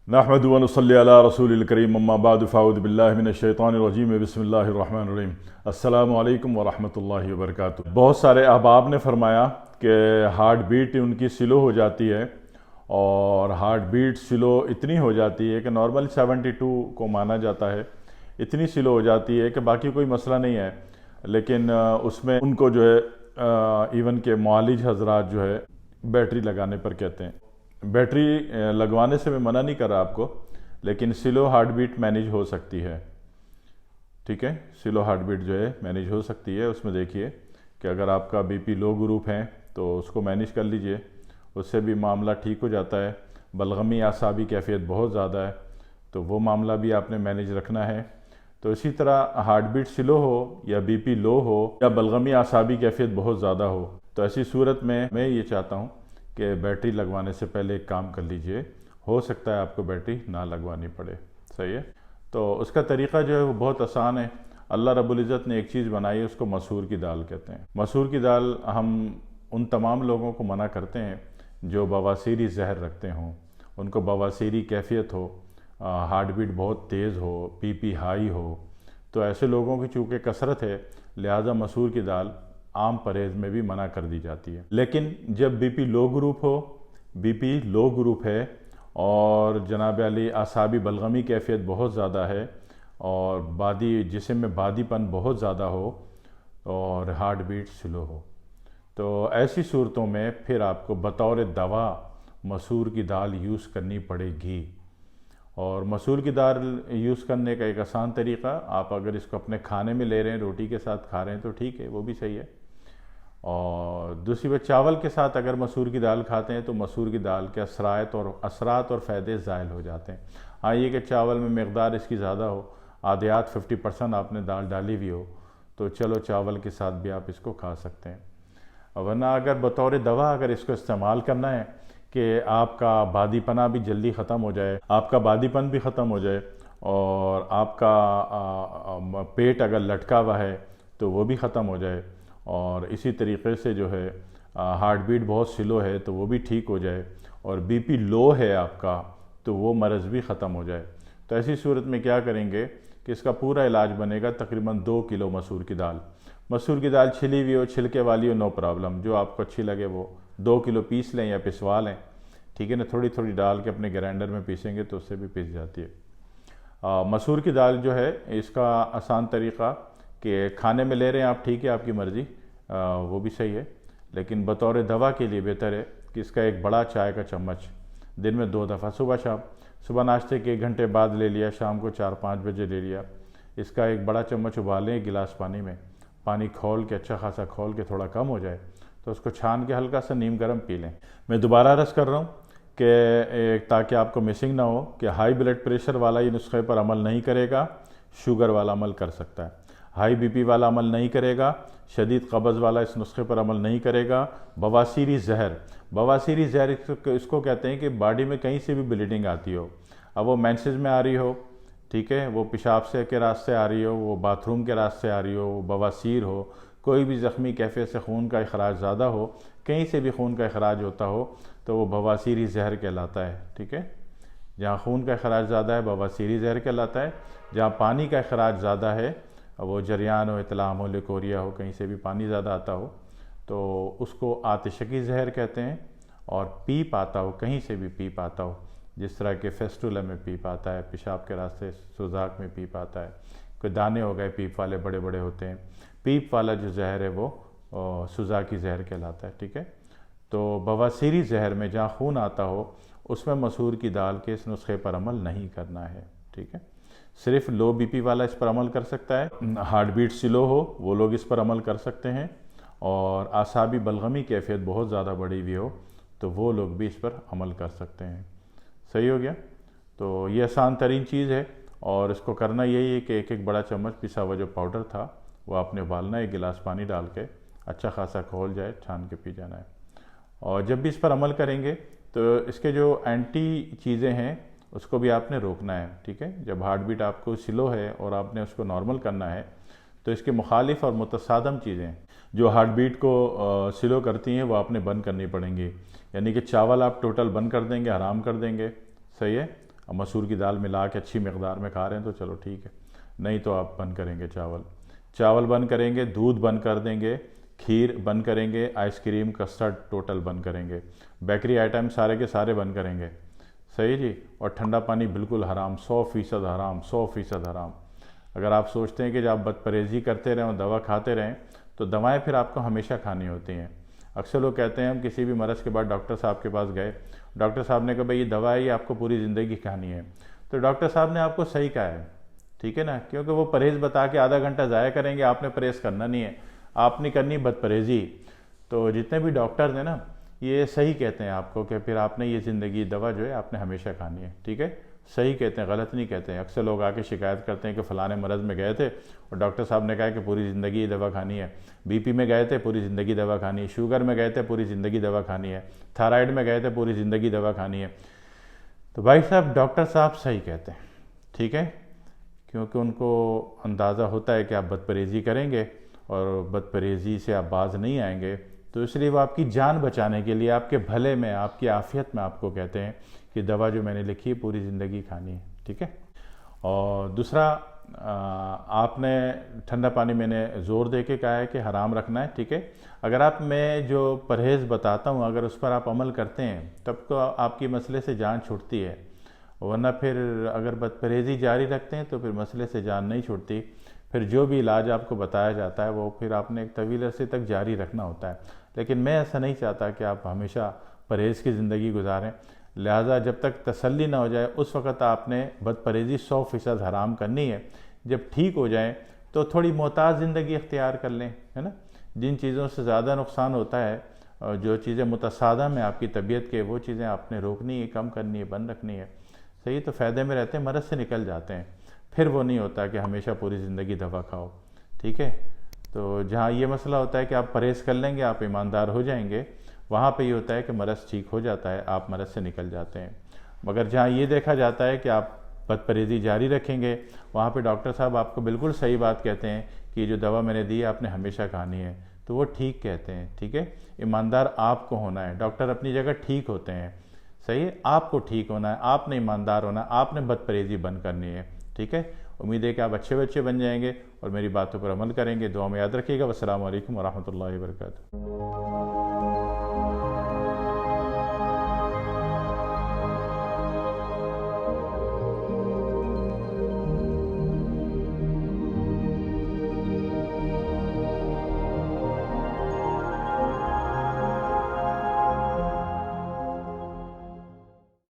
نحمد و نصلی علی رسول الکریم اما بعد فاعوذ باللہ من الشیطان الرجیم بسم اللہ الرحمن الرحیم۔ السلام علیکم ورحمۃ اللہ وبرکاتہ۔ بہت سارے احباب نے فرمایا کہ ہارٹ بیٹ ان کی سلو ہو جاتی ہے، اور ہارٹ بیٹ سلو اتنی ہو جاتی ہے کہ نارمل 72 کو مانا جاتا ہے، اتنی سلو ہو جاتی ہے کہ باقی کوئی مسئلہ نہیں ہے، لیکن اس میں ان کو جو ہے ایون کہ معالج حضرات جو ہے بیٹری لگانے پر کہتے ہیں۔ بیٹری لگوانے سے میں منع نہیں کر رہا آپ کو، لیکن سلو ہارٹ بیٹ مینیج ہو سکتی ہے، ٹھیک ہے، سلو ہارٹ بیٹ جو ہے مینیج ہو سکتی ہے۔ اس میں دیکھیے کہ اگر آپ کا بی پی لو گروپ ہے تو اس کو مینیج کر لیجئے، اس سے بھی معاملہ ٹھیک ہو جاتا ہے۔ بلغمی اعصابی کیفیت بہت زیادہ ہے تو وہ معاملہ بھی آپ نے مینیج رکھنا ہے۔ تو اسی طرح ہارٹ بیٹ سلو ہو یا بی پی لو ہو یا بلغمی اعصابی کیفیت بہت زیادہ ہو، تو ایسی صورت میں یہ چاہتا ہوں کہ بیٹری لگوانے سے پہلے ایک کام کر لیجئے، ہو سکتا ہے آپ کو بیٹری نہ لگوانی پڑے، صحیح ہے۔ تو اس کا طریقہ جو ہے وہ بہت آسان ہے۔ اللہ رب العزت نے ایک چیز بنائی ہے، اس کو مسور کی دال کہتے ہیں۔ مسور کی دال ہم ان تمام لوگوں کو منع کرتے ہیں جو بواسیری زہر رکھتے ہوں، ان کو بواسیری کیفیت ہو، ہارٹ بیٹ بہت تیز ہو، بی پی ہائی ہو، تو ایسے لوگوں کی چونکہ کثرت ہے، لہٰذا مسور کی دال عام پرہیز میں بھی منع کر دی جاتی ہے۔ لیکن جب بی پی لو گروپ ہو، بی پی لو گروپ ہے اور جناب علی اعصابی بلغمی کیفیت بہت زیادہ ہے اور جسم میں بادی پن بہت زیادہ ہو اور ہارٹ بیٹ سلو ہو، تو ایسی صورتوں میں پھر آپ کو بطور دوا مسور کی دال یوز کرنی پڑے گی۔ اور مسور کی دال یوز کرنے کا ایک آسان طریقہ، آپ اگر اس کو اپنے کھانے میں لے رہے ہیں، روٹی کے ساتھ کھا رہے ہیں تو ٹھیک ہے، وہ بھی صحیح ہے۔ اور دوسری بات، چاول کے ساتھ اگر مسور کی دال کھاتے ہیں تو مسور کی دال کے اثرات اور فائدے زائل ہو جاتے ہیں۔ ہاں یہ کہ چاول میں مقدار اس کی زیادہ ہو، آدھیات 50% آپ نے دال ڈالی ہوئی ہو، تو چلو چاول کے ساتھ بھی آپ اس کو کھا سکتے ہیں۔ ورنہ اگر بطور دوا اگر اس کو استعمال کرنا ہے کہ آپ کا بادی پنا بھی جلدی ختم ہو جائے، آپ کا بادی پن بھی ختم ہو جائے اور آپ کا پیٹ اگر لٹکا ہوا ہے تو وہ بھی ختم ہو جائے، اور اسی طریقے سے جو ہے ہارٹ بیٹ بہت سلو ہے تو وہ بھی ٹھیک ہو جائے، اور بی پی لو ہے آپ کا تو وہ مرض بھی ختم ہو جائے، تو ایسی صورت میں کیا کریں گے کہ اس کا پورا علاج بنے گا تقریباً 2 کلو مسور کی دال۔ مسور کی دال چھلی ہوئی ہو، چھلکے والی ہو، نو پرابلم، جو آپ کو اچھی لگے وہ 2 کلو پیس لیں یا پسوا لیں، ٹھیک ہے نا، تھوڑی تھوڑی ڈال کے اپنے گرینڈر میں پیسیں گے تو اس سے بھی پس جاتی ہے۔ مسور کی دال جو ہے اس کا آسان طریقہ کہ کھانے میں لے رہے ہیں آپ، ٹھیک ہے، آپ کی مرضی، وہ بھی صحیح ہے، لیکن بطور دوا کے لیے بہتر ہے کہ اس کا ایک بڑا چائے کا چمچ دن میں 2 دفعہ، صبح شام، صبح ناشتے کے 1 گھنٹے بعد لے لیا، شام کو 4-5 بجے لے لیا، اس کا ایک بڑا چمچ ابالیں ایک گلاس پانی میں، پانی کھول کے اچھا خاصا کھول کے تھوڑا کم ہو جائے تو اس کو چھان کے ہلکا سا نیم گرم پی لیں۔ میں دوبارہ عرض کر رہا ہوں کہ تاکہ آپ کو مسنگ نہ ہو کہ ہائی بلڈ پریشر والا یہ نسخے پر عمل نہیں کرے گا، شوگر والا عمل کر سکتا ہے۔ ہائی بی پی والا عمل نہیں کرے گا، شدید قبض والا اس نسخے پر عمل نہیں کرے گا۔ بواسیری زہر اس کو کہتے ہیں کہ باڈی میں کہیں سے بھی بلیڈنگ آتی ہو، اب وہ مینسز میں آ رہی ہو، ٹھیک ہے، وہ پیشاب سے کے راستے آ رہی ہو، وہ باتھ روم کے راستے آ رہی ہو، وہ بواسیر ہو، کوئی بھی زخمی کیفیت سے خون کا اخراج زیادہ ہو، کہیں سے بھی خون کا اخراج ہوتا ہو تو وہ بواسیری زہر کہلاتا ہے، ٹھیک ہے۔ جہاں خون کا اخراج زیادہ ہے بواسیری زہر کہلاتا ہے، جہاں پانی کا اخراج زیادہ ہے، وہ جریان ہو، اطلام ہو، لیکوریا ہو، کہیں سے بھی پانی زیادہ آتا ہو تو اس کو آتشگی زہر کہتے ہیں۔ اور پیپ آتا ہو، کہیں سے بھی پیپ آتا ہو، جس طرح کہ فیسٹولا میں پیپ آتا ہے، پیشاب کے راستے سوزاک میں پیپ آتا ہے، کوئی دانے ہو گئے پیپ والے بڑے بڑے ہوتے ہیں، پیپ والا جو زہر ہے وہ سوزاکی زہر کہلاتا ہے، ٹھیک ہے۔ تو بواسیری زہر میں جہاں خون آتا ہو اس میں مسور کی دال کے اس نسخے پر عمل نہیں کرنا ہے، ٹھیک ہے۔ صرف لو بی پی والا اس پر عمل کر سکتا ہے، ہارٹ بیٹ سلو ہو وہ لوگ اس پر عمل کر سکتے ہیں، اور اعصابی بلغمی کیفیت بہت زیادہ بڑھی ہوئی ہو تو وہ لوگ بھی اس پر عمل کر سکتے ہیں۔ صحیح ہو گیا؟ تو یہ آسان ترین چیز ہے، اور اس کو کرنا یہی ہے کہ ایک بڑا چمچ پسا ہوا جو پاؤڈر تھا وہ آپ نے ابالنا ہے، 1 گلاس پانی ڈال کے اچھا خاصا کھول جائے، چھان کے پی جانا ہے۔ اور جب بھی اس پر عمل کریں گے تو اس کے جو اینٹی چیزیں ہیں اس کو بھی آپ نے روکنا ہے، ٹھیک ہے۔ جب ہارٹ بیٹ آپ کو سلو ہے اور آپ نے اس کو نارمل کرنا ہے تو اس کے مخالف اور متصادم چیزیں جو ہارٹ بیٹ کو سلو کرتی ہیں وہ آپ نے بند کرنی پڑیں گی، یعنی کہ چاول آپ ٹوٹل بند کر دیں گے، حرام کر دیں گے، صحیح ہے، اب مسور کی دال ملا کے اچھی مقدار میں کھا رہے ہیں تو چلو ٹھیک ہے، نہیں تو آپ بند کریں گے چاول بند کریں گے، دودھ بند کر دیں گے، کھیر بند کریں گے، آئس کریم کسٹرڈ ٹوٹل بند کریں گے، بیکری آئٹم سارے کے سارے بند کریں گے، صحیح جی. اور ٹھنڈا پانی بالکل حرام، 100% حرام، 100% حرام. اگر آپ سوچتے ہیں کہ جب آپ بد پرہیزی کرتے رہیں اور دوا کھاتے رہیں تو دوائیں پھر آپ کو ہمیشہ کھانی ہوتی ہیں. اکثر لوگ کہتے ہیں ہم کسی بھی مرض کے بعد ڈاکٹر صاحب کے پاس گئے، ڈاکٹر صاحب نے کہا بھائی یہ دوا ہے یہ آپ کو پوری زندگی کھانی ہے، تو ڈاکٹر صاحب نے آپ کو صحیح کہا ہے، ٹھیک ہے نا، کیونکہ وہ پرہیز بتا کے آدھا گھنٹہ ضائع کریں گے، آپ نے پرہیز کرنا نہیں ہے، آپ نے کرنی بد پرہیزی. تو جتنے بھی ڈاکٹرز ہیں نا یہ صحیح کہتے ہیں آپ کو کہ پھر آپ نے یہ زندگی دوا جو ہے آپ نے ہمیشہ کھانی ہے، ٹھیک ہے، صحیح کہتے ہیں، غلط نہیں کہتے ہیں. اکثر لوگ آ کے شکایت کرتے ہیں کہ فلاں مرض میں گئے تھے اور ڈاکٹر صاحب نے کہا کہ پوری زندگی یہ دوا کھانی ہے، بی پی میں گئے تھے پوری زندگی دوا کھانی ہے، شوگر میں گئے تھے پوری زندگی دوا کھانی ہے، تھائرائیڈ میں گئے تھے پوری زندگی دوا کھانی ہے. تو بھائی صاحب ڈاکٹر صاحب صحیح کہتے ہیں، ٹھیک ہے، کیونکہ ان کو اندازہ ہوتا ہے کہ آپ بد پرہیزی کریں گے اور بد پرہیزی سے آپ باز نہیں آئیں گے، تو اس لیے وہ آپ کی جان بچانے کے لیے آپ کے بھلے میں آپ کی عافیت میں آپ کو کہتے ہیں کہ دوا جو میں نے لکھی ہے پوری زندگی کھانی ہے، ٹھیک ہے. اور دوسرا آپ نے ٹھنڈا پانی میں نے زور دے کے کہا ہے کہ حرام رکھنا ہے، ٹھیک ہے. اگر آپ میں جو پرہیز بتاتا ہوں اگر اس پر آپ عمل کرتے ہیں تب تو آپ کی مسئلے سے جان چھوٹتی ہے، ورنہ پھر اگر بد پرہیزی جاری رکھتے ہیں تو پھر مسئلے سے جان نہیں چھوٹتی. پھر جو بھی علاج آپ کو بتایا جاتا ہے وہ پھر آپ نے ایک طویل عرصے تک جاری رکھنا ہوتا ہے. لیکن میں ایسا نہیں چاہتا کہ آپ ہمیشہ پرہیز کی زندگی گزاریں، لہٰذا جب تک تسلی نہ ہو جائے اس وقت آپ نے بد پرہیزی 100% حرام کرنی ہے. جب ٹھیک ہو جائیں تو تھوڑی محتاط زندگی اختیار کر لیں، ہے نا. جن چیزوں سے زیادہ نقصان ہوتا ہے اور جو چیزیں متصادم ہیں آپ کی طبیعت کے، وہ چیزیں آپ نے روکنی ہے، کم کرنی ہے، بند رکھنی ہے، صحیح. تو فائدے میں رہتے ہیں، مرض سے نکل جاتے ہیں، پھر وہ نہیں ہوتا کہ ہمیشہ پوری زندگی دوا کھاؤ، ٹھیک ہے. تو جہاں یہ مسئلہ ہوتا ہے کہ آپ پرہیز کر لیں گے آپ ایماندار ہو جائیں گے، وہاں پہ یہ ہوتا ہے کہ مرض ٹھیک ہو جاتا ہے، آپ مرض سے نکل جاتے ہیں. مگر جہاں یہ دیکھا جاتا ہے کہ آپ بد پرہیزی جاری رکھیں گے وہاں پہ ڈاکٹر صاحب آپ کو بالکل صحیح بات کہتے ہیں کہ یہ جو دوا میں نے دی ہے آپ نے ہمیشہ کھانی ہے، تو وہ ٹھیک کہتے ہیں، ٹھیک ہے. ایماندار آپ کو ہونا ہے، ڈاکٹر اپنی جگہ ٹھیک ہوتے ہیں، صحیح ہے، آپ کو ٹھیک ہونا ہے، آپ نے ایماندار ہونا ہے، آپ نے بد پرہیزی بند کرنی ہے، ٹھیک ہے. امید ہے کہ آپ اچھے بچے بن جائیں گے اور میری باتوں پر عمل کریں گے. دعا میں یاد رکھیے گا. والسلام علیکم ورحمۃ اللہ وبرکاتہ.